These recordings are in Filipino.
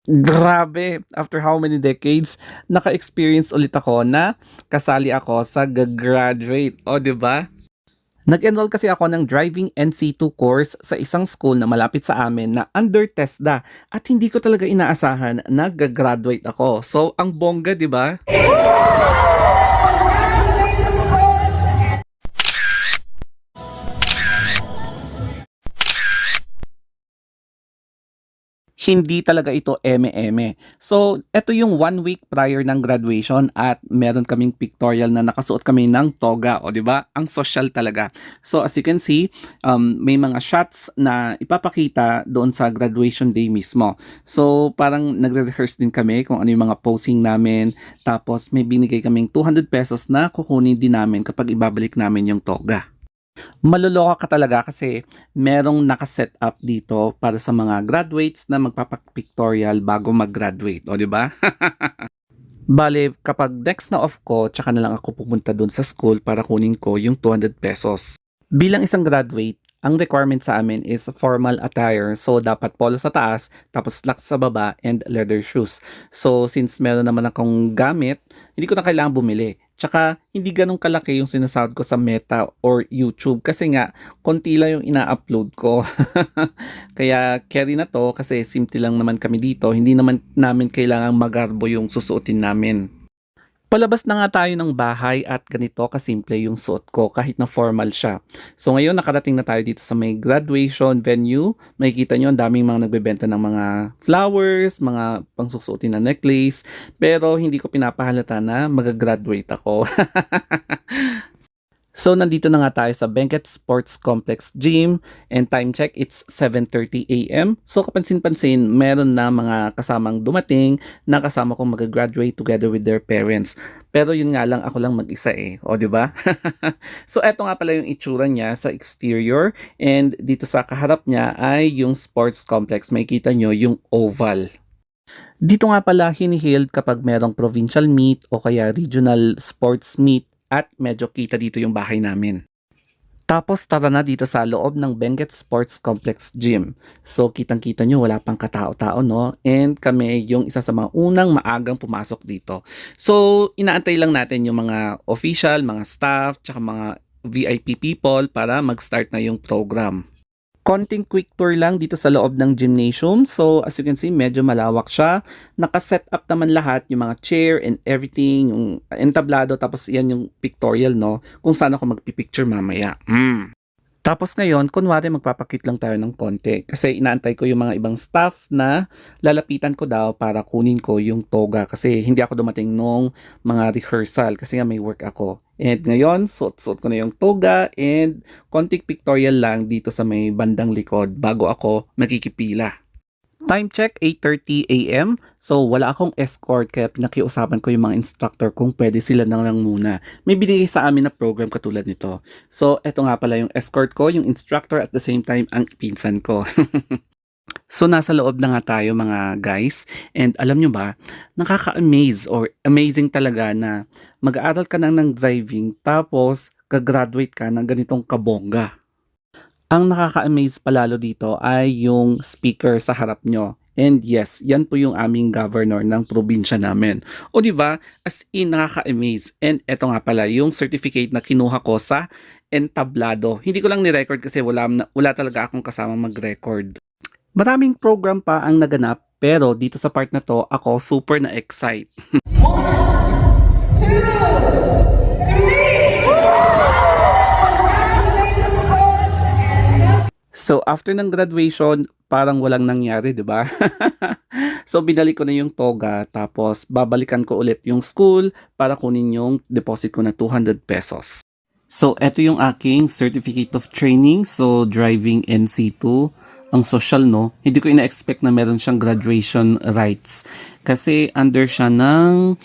Grabe, after how many decades, naka-experience ulit ako na kasali ako sa graduate. O, 'di ba? Nag-enroll kasi ako ng driving NC2 course sa isang school na malapit sa amin na under TESDA at hindi ko talaga inaasahan na graduate ako. So, ang bongga, 'di ba? Hindi talaga ito eme-eme. So, eto yung 1 week prior ng graduation at meron kaming pictorial na nakasuot kami ng toga, o 'di ba? Ang social talaga. So, as you can see, may mga shots na ipapakita doon sa graduation day mismo. So, parang nagre-rehearse din kami kung ano yung mga posing namin. Tapos, may binigay kaming 200 pesos na kukunin din namin kapag ibabalik namin yung toga. Maloloka ka talaga kasi merong naka-set up dito para sa mga graduates na magpapa-pictorial bago mag-graduate, o 'di ba? Bale, kapag next na off ko, tsaka na lang ako pupunta dun sa school para kunin ko yung 200 pesos. Bilang isang graduate, ang requirement sa amin is formal attire. So, dapat polo sa taas, tapos slacks sa baba, and leather shoes. So, since meron naman akong gamit, hindi ko na kailangan bumili. Tsaka, hindi ganun kalaki yung sinasahod ko sa Meta or YouTube kasi nga, konti lang yung ina-upload ko. Kaya, carry na to kasi simple lang naman kami dito. Hindi naman namin kailangang magarbo yung susuotin namin. Palabas na nga tayo ng bahay at ganito kasimple yung suot ko kahit na formal siya. So ngayon nakarating na tayo dito sa may graduation venue. Makikita nyo ang daming mga nagbebenta ng mga flowers, mga pangsusuotin na necklace. Pero hindi ko pinapahalata na mag-graduate ako. So, nandito na nga tayo sa Benguet Sports Complex Gym and time check, it's 7:30 a.m. So, kapansin-pansin, meron na mga kasamang dumating na kasama kong mag-graduate together with their parents. Pero yun nga lang, ako lang mag-isa eh. O, di ba? So, eto nga pala yung itsura niya sa exterior and dito sa kaharap niya ay yung sports complex. Makikita nyo yung oval. Dito nga pala hinihild kapag merong provincial meet o kaya regional sports meet at medyo kita dito yung bahay namin. Tapos tara na dito sa loob ng Benguet Sports Complex Gym. So kitang-kita nyo wala pang katao-tao no and kami yung isa sa mga unang maagang pumasok dito. So inaantay lang natin yung mga official, mga staff, tsaka mga VIP people para mag-start na yung program. Konting quick tour lang dito sa loob ng gymnasium. So, as you can see, medyo malawak siya. Naka-set up naman lahat, yung mga chair and everything, yung entablado, tapos yan yung pictorial, no? Kung saan ako magpipicture mamaya. Tapos ngayon, kunwari magpapakit lang tayo ng konti kasi inaantay ko yung mga ibang staff na lalapitan ko daw para kunin ko yung toga kasi hindi ako dumating nung mga rehearsal kasi nga may work ako. And ngayon, suot-suot ko na yung toga and konting pictorial lang dito sa may bandang likod bago ako magkikipila. Time check, 8:30 a.m. So, wala akong escort kaya pinakiusapan ko yung mga instructor kung pwede sila na lang muna. May binigay sa amin na program katulad nito. So, eto nga pala yung escort ko, yung instructor at the same time ang pinsan ko. So, nasa loob na nga tayo mga guys. And alam nyo ba, nakaka-amaze or amazing talaga na mag-aaral ka ng driving tapos gagraduate ka ng ganitong kabongga. Ang nakaka-amaze palalo dito ay yung speaker sa harap nyo. And yes, yan po yung aming governor ng probinsya namin. O di ba? As in nakaka-amaze. And eto nga pala yung certificate na kinuha ko sa entablado. Hindi ko lang ni-record kasi wala talaga akong kasama mag-record. Maraming program pa ang naganap pero dito sa part na to ako super na-excite. One, two, three. Congratulations, squad. And So after ng graduation, parang walang nangyari, 'di ba? So binalik ko na yung toga tapos babalikan ko ulit yung school para kunin yung deposit ko na 200 pesos. So eto yung aking certificate of training, so driving NC2. Ang social no, hindi ko ina-expect na meron siyang graduation rights kasi under siya ng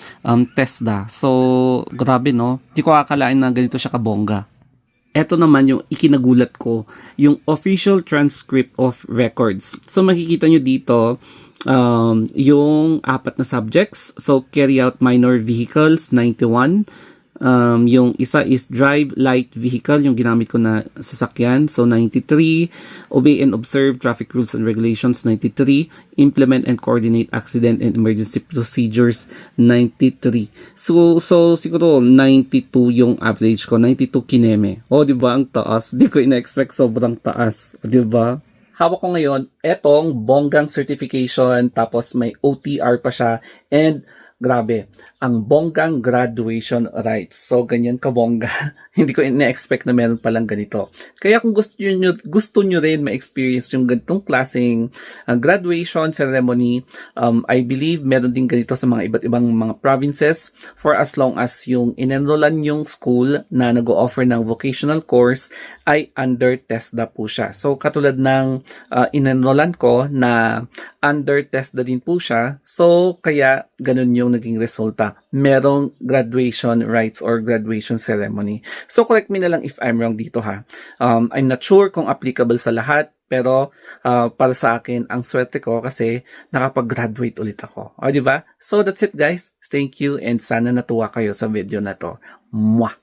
TESDA. So grabe no, hindi ko akalain na ganito siya kabongga. Eto naman yung ikinagulat ko, yung official transcript of records. So makikita nyo dito yung apat na subjects. So carry out minor vehicles, 91. Yung isa is drive light vehicle, yung ginamit ko na sasakyan. So, 93. Obey and observe traffic rules and regulations, 93. Implement and coordinate accident and emergency procedures, 93. So siguro 92 yung average ko, 92 kineme. O, di ba? Ang taas. Di ko ina-expect sobrang taas. O, di ba? Hawak ko ngayon etong bonggang certification, tapos may OTR pa siya, and grabe, ang bonggang graduation rights. So, ganyan kabongga. Hindi ko ina-expect na meron palang ganito. Kaya kung gusto nyo rin ma-experience yung ganitong klaseng graduation ceremony, I believe meron din ganito sa mga iba't ibang mga provinces, for as long as yung inenrollan yung school na nag-o-offer ng vocational course ay under TESDA po siya. So, katulad ng inenrollan ko na under TESDA din po siya. So, kaya ganun yung naging resulta. Merong graduation rights or graduation ceremony. So, correct me na lang if I'm wrong dito ha. I'm not sure kung applicable sa lahat, pero para sa akin, ang swerte ko kasi nakapag-graduate ulit ako. O, di ba? So, that's it guys. Thank you and sana natuwa kayo sa video na to. Mwah!